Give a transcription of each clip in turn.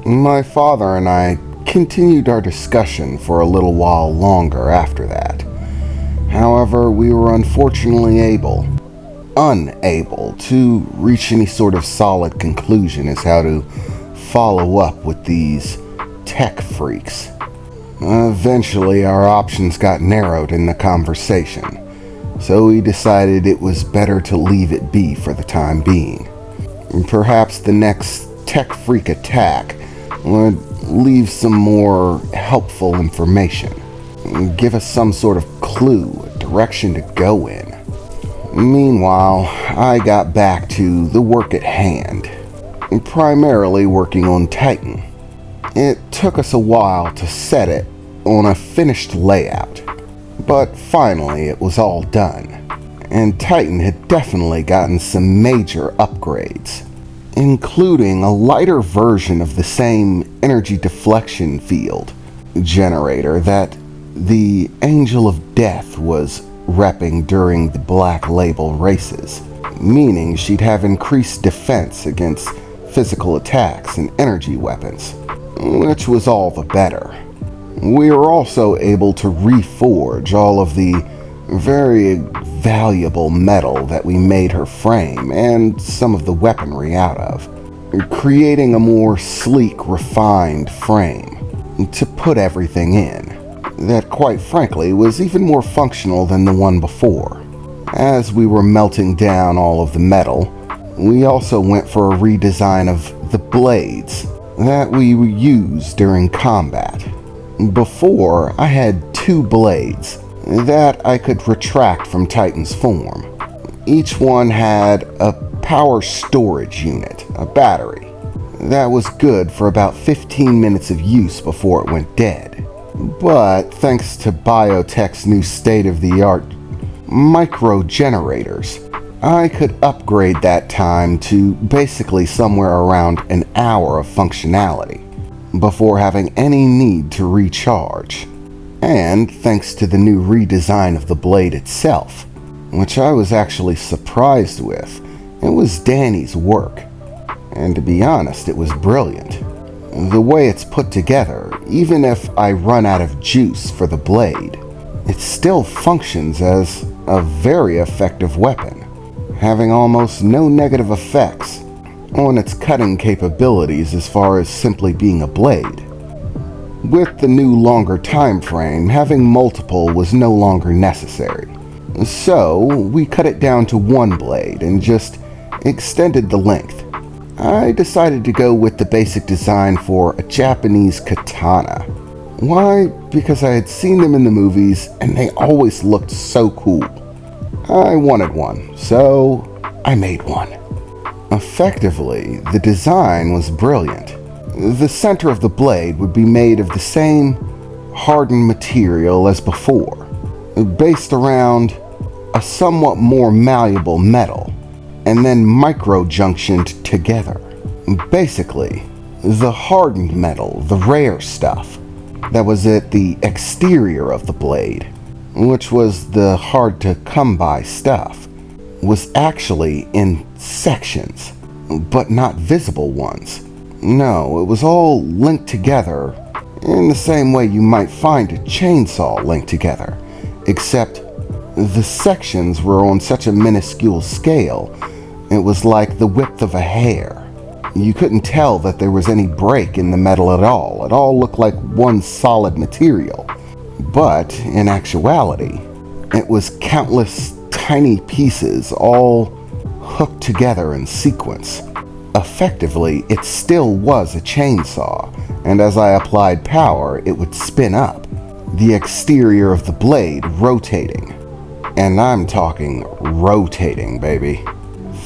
My father and I continued our discussion for a little while longer after that. However, we were unfortunately unable to reach any sort of solid conclusion as how to follow up with these tech freaks. Eventually, our options got narrowed in the conversation, so we decided it was better to leave it be for the time being. Perhaps the next tech freak attack would leave some more helpful information, give us some sort of clue, a direction to go in. Meanwhile, I got back to the work at hand, primarily working on Titan. It took us a while to set it on a finished layout, but finally it was all done, and Titan had definitely gotten some major upgrades, including a lighter version of the same energy deflection field generator that the Angel of Death was repping during the Black Label races, meaning she'd have increased defense against physical attacks and energy weapons, which was all the better. We were also able to reforge all of the very valuable metal that we made her frame and some of the weaponry out of, creating a more sleek, refined frame to put everything in that, quite frankly, was even more functional than the one before. As we were melting down all of the metal, we also went for a redesign of the blades that we used during combat. Before, I had 2 blades that I could retract from Titan's form. Each one had a power storage unit, a battery, that was good for about 15 minutes of use before it went dead. But thanks to biotech's new state-of-the-art micro generators, I could upgrade that time to basically somewhere around an hour of functionality before having any need to recharge. And thanks to the new redesign of the blade itself, which I was actually surprised with, it was Danny's work. And to be honest, it was brilliant. The way it's put together, even if I run out of juice for the blade, it still functions as a very effective weapon, having almost no negative effects on its cutting capabilities as far as simply being a blade. With the new longer time frame, having multiple was no longer necessary. So we cut it down to 1 blade and just extended the length. I decided to go with the basic design for a Japanese katana. Why? Because I had seen them in the movies and they always looked so cool. I wanted one, so I made one. Effectively, the design was brilliant. The center of the blade would be made of the same hardened material as before, based around a somewhat more malleable metal, and then micro-junctioned together. Basically, the hardened metal, the rare stuff, that was at the exterior of the blade, which was the hard-to-come-by stuff, was actually in sections, but not visible ones. No, it was all linked together in the same way you might find a chainsaw linked together, except the sections were on such a minuscule scale, it was like the width of a hair. You couldn't tell that there was any break in the metal at all. It all looked like one solid material. But in actuality, it was countless tiny pieces all hooked together in sequence. Effectively, it still was a chainsaw, and as I applied power, it would spin up, the exterior of the blade rotating. And I'm talking rotating, baby.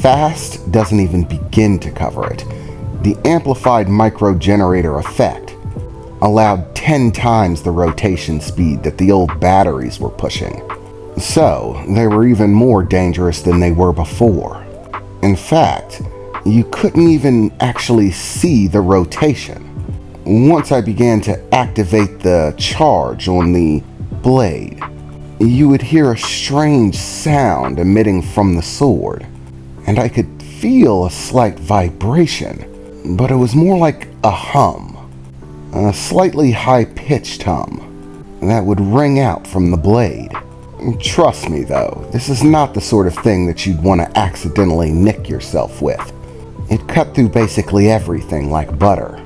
Fast doesn't even begin to cover it. The amplified micro-generator effect allowed 10 times the rotation speed that the old batteries were pushing. So, they were even more dangerous than they were before. In fact, you couldn't even actually see the rotation. Once I began to activate the charge on the blade, you would hear a strange sound emitting from the sword, and I could feel a slight vibration, but it was more like a hum, a slightly high-pitched hum that would ring out from the blade. Trust me though, this is not the sort of thing that you'd want to accidentally nick yourself with. It cut through basically everything like butter.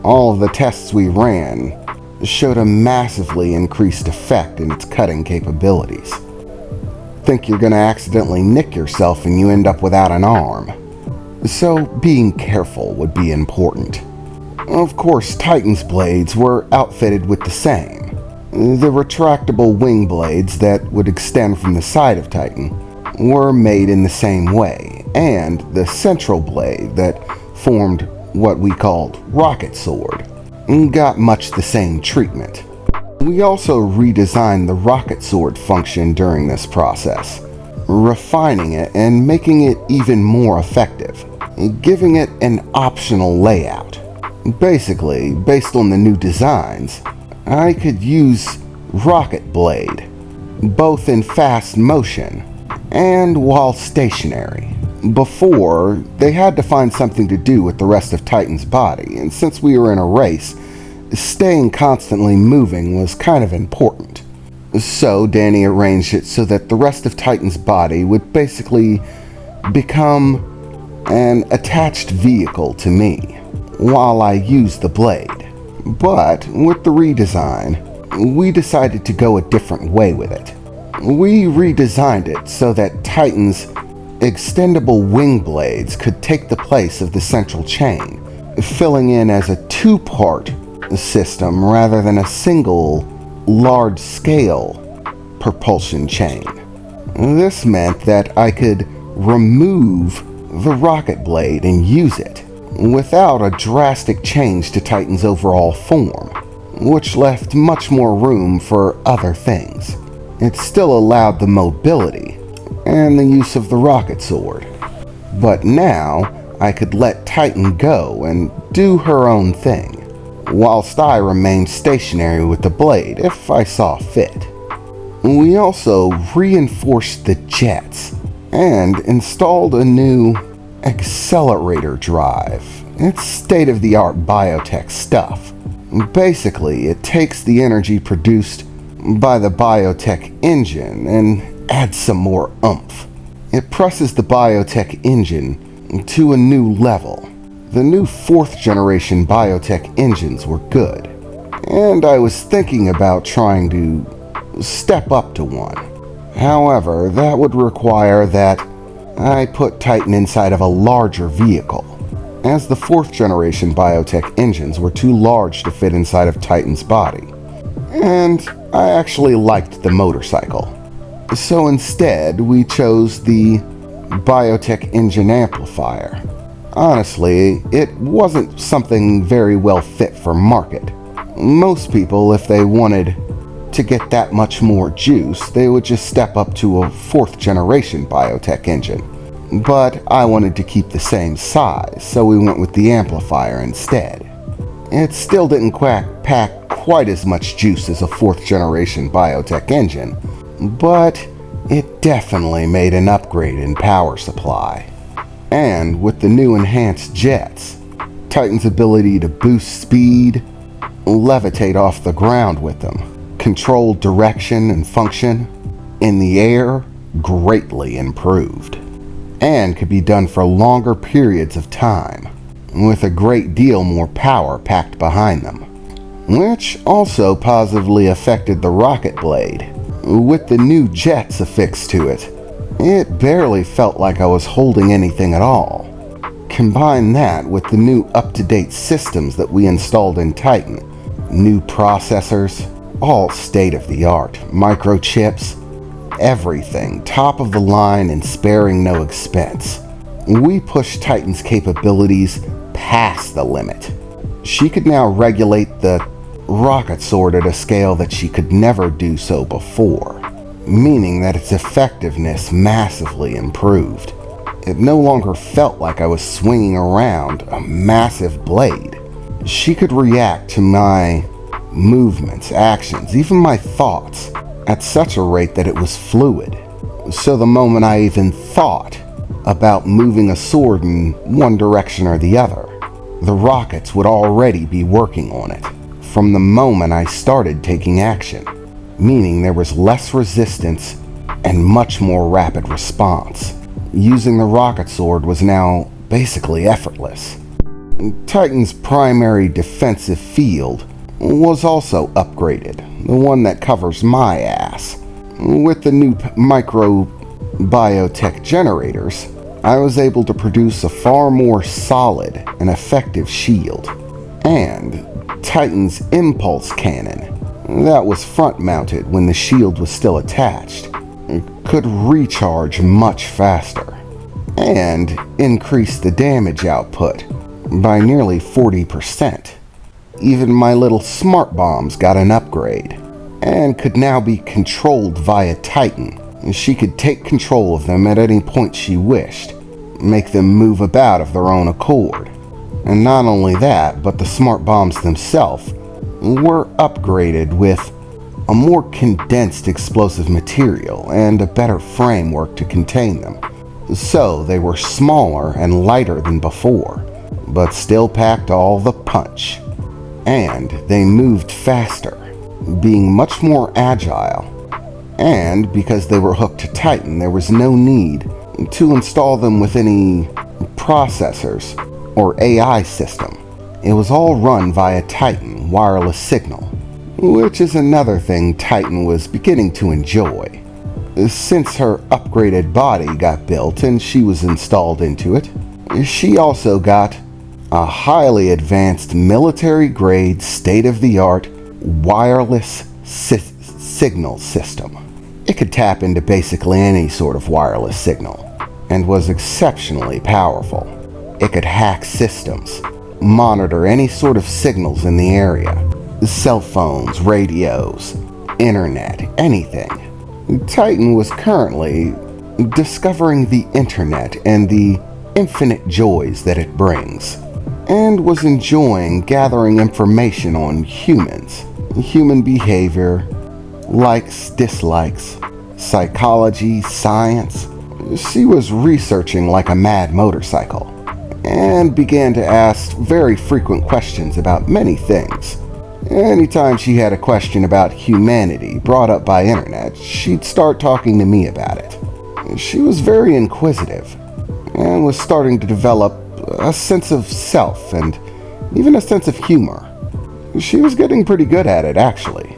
All of the tests we ran showed a massively increased effect in its cutting capabilities. Think you're gonna accidentally nick yourself and you end up without an arm. So being careful would be important. Of course, Titan's blades were outfitted with the same. The retractable wing blades that would extend from the side of Titan were made in the same way, and the central blade that formed what we called Rocket Sword got much the same treatment. We also redesigned the Rocket Sword function during this process, refining it and making it even more effective, giving it an optional layout. Basically, based on the new designs, I could use Rocket Blade, both in fast motion and while stationary. Before, they had to find something to do with the rest of Titan's body, and since we were in a race, staying constantly moving was kind of important. So Danny arranged it so that the rest of Titan's body would basically become an attached vehicle to me while I used the blade. But with the redesign, we decided to go a different way with it. We redesigned it so that Titan's extendable wing blades could take the place of the central chain, filling in as a two-part system rather than a single, large-scale propulsion chain. This meant that I could remove the rocket blade and use it without a drastic change to Titan's overall form, which left much more room for other things. It still allowed the mobility and the use of the rocket sword, but now I could let Titan go and do her own thing, whilst I remained stationary with the blade if I saw fit. We also reinforced the jets and installed a new accelerator drive. It's state-of-the-art biotech stuff. Basically, it takes the energy produced by the biotech engine and adds some more oomph. It presses the biotech engine to a new level. The new 4th generation biotech engines were good, and I was thinking about trying to step up to one. However, that would require that I put Titan inside of a larger vehicle, as the 4th generation biotech engines were too large to fit inside of Titan's body, and I actually liked the motorcycle. So instead, we chose the biotech engine amplifier. Honestly, it wasn't something very well fit for market. Most people, if they wanted to get that much more juice, they would just step up to a 4th generation biotech engine. But I wanted to keep the same size, so we went with the amplifier instead. It still didn't pack quite as much juice as a 4th generation biotech engine, but it definitely made an upgrade in power supply. And with the new enhanced jets, Titan's ability to boost speed, levitate off the ground with them, control direction and function in the air greatly improved, and could be done for longer periods of time, with a great deal more power packed behind them, which also positively affected the rocket blade. With the new jets affixed to it, it barely felt like I was holding anything at all. Combine that with the new up-to-date systems that we installed in Titan, new processors, all state-of-the-art, microchips, everything top of the line and sparing no expense. We pushed Titan's capabilities past the limit. She could now regulate the rocket sword at a scale that she could never do so before, meaning that its effectiveness massively improved. It no longer felt like I was swinging around a massive blade. She could react to my movements, actions, even my thoughts, at such a rate that it was fluid. So the moment I even thought about moving a sword in one direction or the other, the rockets would already be working on it from the moment I started taking action, meaning there was less resistance and much more rapid response. Using the rocket sword was now basically effortless. Titan's primary defensive field was also upgraded, the one that covers my ass. With the new microbiotech generators, I was able to produce a far more solid and effective shield. And Titan's impulse cannon, that was front-mounted when the shield was still attached, could recharge much faster and increase the damage output by nearly 40%. Even my little smart bombs got an upgrade and could now be controlled via Titan. She could take control of them at any point she wished, make them move about of their own accord. And not only that, but the smart bombs themselves were upgraded with a more condensed explosive material and a better framework to contain them. So they were smaller and lighter than before, but still packed all the punch. And they moved faster, being much more agile. And because they were hooked to Titan, there was no need to install them with any processors or AI system. It was all run via Titan wireless signal, which is another thing Titan was beginning to enjoy. Since her upgraded body got built and she was installed into it, she also got a highly advanced military-grade, state-of-the-art wireless signal system. It could tap into basically any sort of wireless signal and was exceptionally powerful. It could hack systems, monitor any sort of signals in the area, cell phones, radios, internet, anything. Titan was currently discovering the internet and the infinite joys that it brings, and was enjoying gathering information on humans, human behavior, likes, dislikes, psychology, science. She was researching like a mad motorcycle, and began to ask very frequent questions about many things. Anytime she had a question about humanity brought up by internet, she'd start talking to me about it. She was very inquisitive, and was starting to develop a sense of self and even a sense of humor. She was getting pretty good at it, actually.